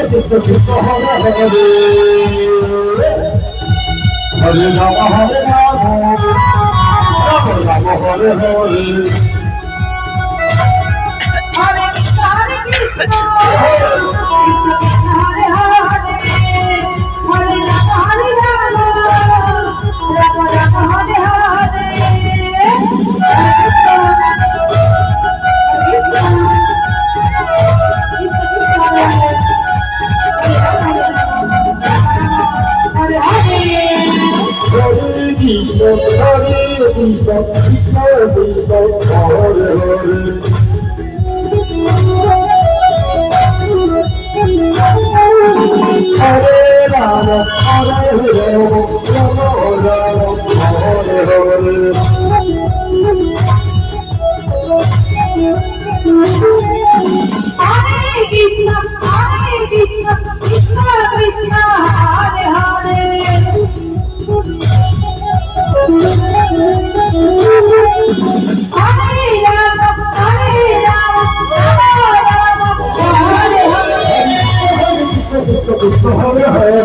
Krishna Krishna Hare Hare Hare Rama Rama Rama Hare Hare Hare Krishna Hare Hare Hare Rama Rama Hare Hare Krishna Krishna Krishna Hare Hare Hare Rama Rama Rama Hare Hare Hare Krishna Krishna Krishna Hare Hare Hare Rama Rama Hare Hare Krishna Hare Hare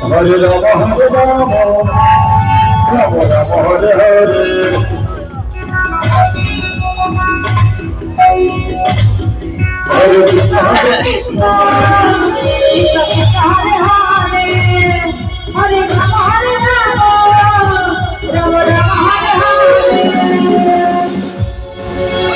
Hare Rama Rama Rama Hare Hare Hare Krishna Krishna Krishna Hare Hare Hare